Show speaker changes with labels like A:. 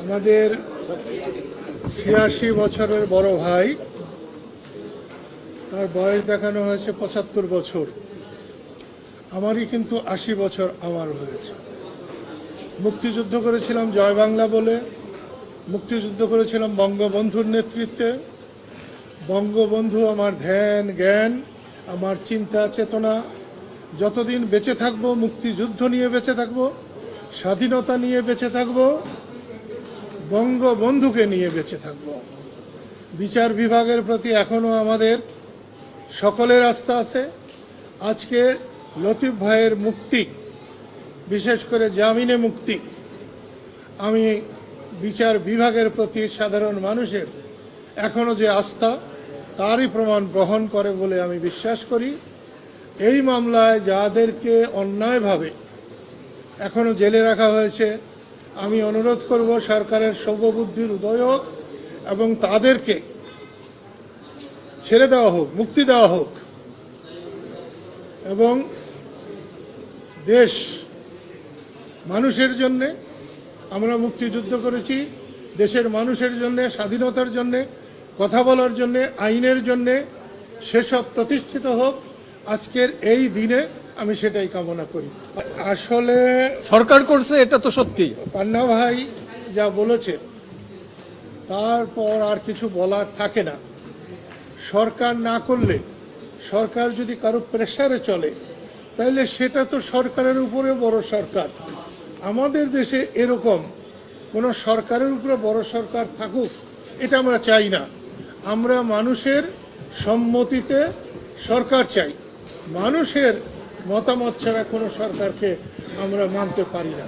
A: আমাদের ৮৬ বছরের বড় ভাই, তার বয়স দেখানো হয়েছে ৭৫ বছর। আমারই কিন্তু ৮০ বছর আমার হয়েছে। মুক্তিযুদ্ধ করেছিলাম জয় বাংলা বলে, মুক্তিযুদ্ধ করেছিলাম বঙ্গবন্ধুর নেতৃত্বে। বঙ্গবন্ধু আমার ধ্যান জ্ঞান, আমার চিন্তা চেতনা। যতদিন বেঁচে থাকবো মুক্তিযুদ্ধ নিয়ে বেঁচে থাকবো, স্বাধীনতা নিয়ে বেঁচে থাকবো, বঙ্গবন্ধুকে নিয়ে বেঁচে থাকবো। বিচার বিভাগের প্রতি এখনো আমাদের সকলের আস্থা আছে। আজকে লতিফ ভাইয়ের মুক্তি, বিশেষ করে জামিনে মুক্তি, আমি বিচার বিভাগের প্রতি সাধারণ মানুষের এখনো যে আস্থা, তারই প্রমাণ বহন করে বলে আমি বিশ্বাস করি। এই মামলায় যাদেরকে অন্যায়ভাবে এখনো জেলে রাখা হয়েছে, আমি অনুরোধ করব সরকারের সর্ববুদ্ধির উদয় হোক এবং তাদেরকে ছেড়ে দেওয়া হোক, মুক্তি দেওয়া হোক। এবং দেশ মানুষের জন্যে আমরা মুক্তিযুদ্ধ করেছি, দেশের মানুষের জন্যে, স্বাধীনতার জন্যে, কথা বলার জন্যে, আইনের জন্যে, সেসব প্রতিষ্ঠিত হোক। আজকের এই দিনে আমি সেটাই কামনা করি। আসলে
B: সরকার করছে, এটা তো সত্যি।
A: পান্না ভাই যা বলেছে তারপর আর কিছু বলার থাকে না। সরকার না করলে, সরকার যদি কারো প্রেসারে চলে, তাহলে সেটা তো সরকারের উপরে বড় সরকার। আমাদের দেশে এরকম কোনো সরকারের উপরে বড় সরকার থাকুক, এটা আমরা চাই না। আমরা মানুষের সম্মতিতে সরকার চাই। মানুষের মতামত ছাড়া কোনো সরকারকে আমরা মানতে পারি না।